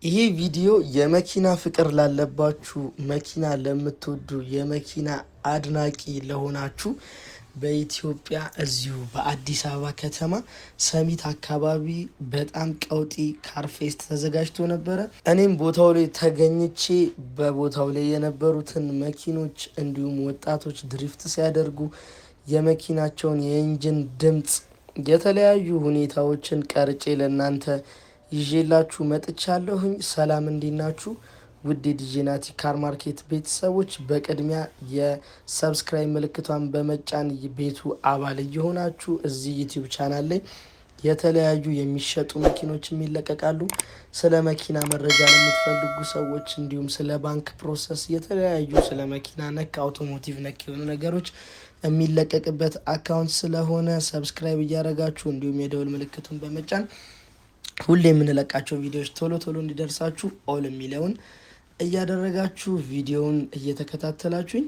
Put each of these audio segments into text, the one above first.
ይሄ ቪዲዮ የመኪና ፍቅር ላለባችሁ፣ መኪና ለምትወዱ፣ የመኪና አድናቂ ለሆናችሁ በኢትዮጵያ እዚሁ በአዲስ አበባ ከተማ ሰሚት አካባቢ በጣም ቀውጢ ካርፌስት ተዘጋጅቶ ነበረ። እኔም ቦታው ላይ ተገኝቼ በቦታው ላይ የነበሩትን መኪኖች እንዲሁም ወጣቶች ድሪፍት ሲያደርጉ የመኪናቸውን የኢንጂን ድምፅ፣ የተለያዩ ሁኔታዎችን ቀርጬ ለእናንተ ይዤላችሁ መጥቻለሁኝ። ሰላም እንዲናችሁ ውድ ዲጂናቲ ካር ማርኬት ቤተሰቦች፣ በቅድሚያ የሰብስክራይብ ምልክቷን በመጫን ቤቱ አባል እየሆናችሁ እዚህ ዩቲዩብ ቻናል ላይ የተለያዩ የሚሸጡ መኪኖች ይለቀቃሉ። ስለ መኪና መረጃ ለምትፈልጉ ሰዎች እንዲሁም ስለ ባንክ ፕሮሰስ፣ የተለያዩ ስለ መኪና ነክ አውቶሞቲቭ ነክ የሆኑ ነገሮች የሚለቀቅበት አካውንት ስለሆነ ሰብስክራይብ እያደረጋችሁ እንዲሁም የደውል ምልክቱን በመጫን ሁሌ የምንለቃቸው ቪዲዮዎች ቶሎ ቶሎ እንዲደርሳችሁ ኦል የሚለውን እያደረጋችሁ ቪዲዮውን እየተከታተላችሁኝ።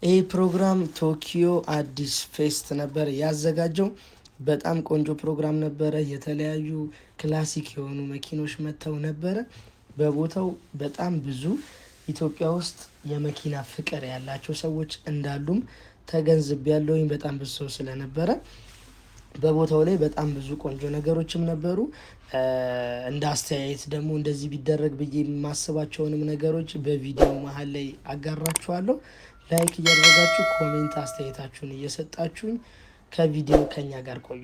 ይህ ፕሮግራም ቶኪዮ አዲስ ፌስት ነበር ያዘጋጀው። በጣም ቆንጆ ፕሮግራም ነበረ። የተለያዩ ክላሲክ የሆኑ መኪኖች መጥተው ነበረ በቦታው። በጣም ብዙ ኢትዮጵያ ውስጥ የመኪና ፍቅር ያላቸው ሰዎች እንዳሉም ተገንዝቤያለሁኝ። በጣም ብዙ ሰው ስለነበረ በቦታው ላይ በጣም ብዙ ቆንጆ ነገሮችም ነበሩ። እንደ አስተያየት ደግሞ እንደዚህ ቢደረግ ብዬ የማስባቸውንም ነገሮች በቪዲዮ መሀል ላይ አጋራችኋለሁ። ላይክ እያደረጋችሁ ኮሜንት አስተያየታችሁን እየሰጣችሁኝ ከቪዲዮ ከኛ ጋር ቆዩ።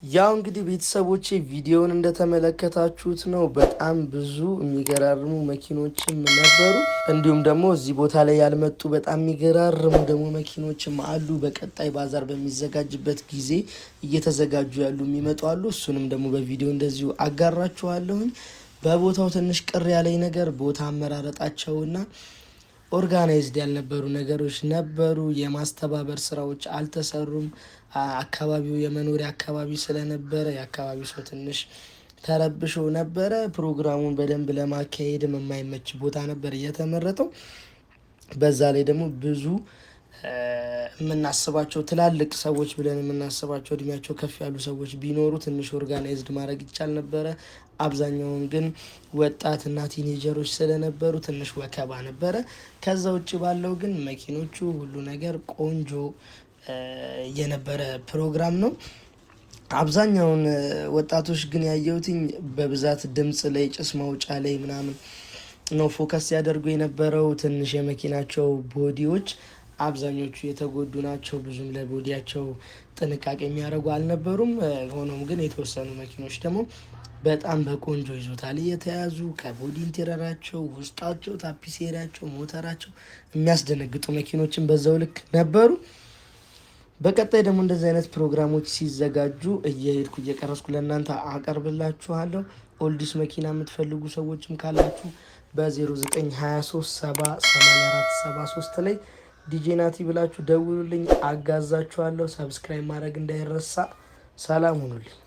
ያ ያው እንግዲህ ቤተሰቦቼ ቪዲዮውን እንደተመለከታችሁት ነው። በጣም ብዙ የሚገራርሙ መኪኖችም ነበሩ። እንዲሁም ደግሞ እዚህ ቦታ ላይ ያልመጡ በጣም የሚገራርሙ ደግሞ መኪኖችም አሉ። በቀጣይ ባዛር በሚዘጋጅበት ጊዜ እየተዘጋጁ ያሉ የሚመጡ አሉ። እሱንም ደግሞ በቪዲዮ እንደዚሁ አጋራችኋለሁኝ። በቦታው ትንሽ ቅር ያለኝ ነገር ቦታ አመራረጣቸውና ኦርጋናይዝድ ያልነበሩ ነገሮች ነበሩ። የማስተባበር ስራዎች አልተሰሩም። አካባቢው የመኖሪያ አካባቢ ስለነበረ የአካባቢው ሰው ትንሽ ተረብሾ ነበረ። ፕሮግራሙን በደንብ ለማካሄድም የማይመች ቦታ ነበር እየተመረጠው። በዛ ላይ ደግሞ ብዙ የምናስባቸው ትላልቅ ሰዎች ብለን የምናስባቸው እድሜያቸው ከፍ ያሉ ሰዎች ቢኖሩ ትንሽ ኦርጋናይዝድ ማድረግ ይቻል ነበረ። አብዛኛውን ግን ወጣትና ቲኔጀሮች ስለነበሩ ትንሽ ወከባ ነበረ። ከዛ ውጭ ባለው ግን መኪኖቹ ሁሉ ነገር ቆንጆ የነበረ ፕሮግራም ነው። አብዛኛውን ወጣቶች ግን ያየሁትኝ በብዛት ድምፅ ላይ ጭስ ማውጫ ላይ ምናምን ነው ፎከስ ያደርጉ የነበረው። ትንሽ የመኪናቸው ቦዲዎች አብዛኞቹ የተጎዱ ናቸው። ብዙም ለቦዲያቸው ጥንቃቄ የሚያደርጉ አልነበሩም። ሆኖም ግን የተወሰኑ መኪኖች ደግሞ በጣም በቆንጆ ይዞታል እየተያዙ ከቦዲ ኢንቴሪየራቸው፣ ውስጣቸው፣ ታፒሴሪያቸው፣ ሞተራቸው የሚያስደነግጡ መኪኖችን በዛው ልክ ነበሩ። በቀጣይ ደግሞ እንደዚህ አይነት ፕሮግራሞች ሲዘጋጁ እየሄድኩ እየቀረስኩ ለእናንተ አቀርብላችኋለሁ። ኦልዲስ መኪና የምትፈልጉ ሰዎችም ካላችሁ በ0923 708473 ላይ ዲጄ ናቲ ብላችሁ ደውሉልኝ፣ አጋዛችኋለሁ። ሰብስክራይብ ማድረግ እንዳይረሳ። ሰላም ሁኑልኝ።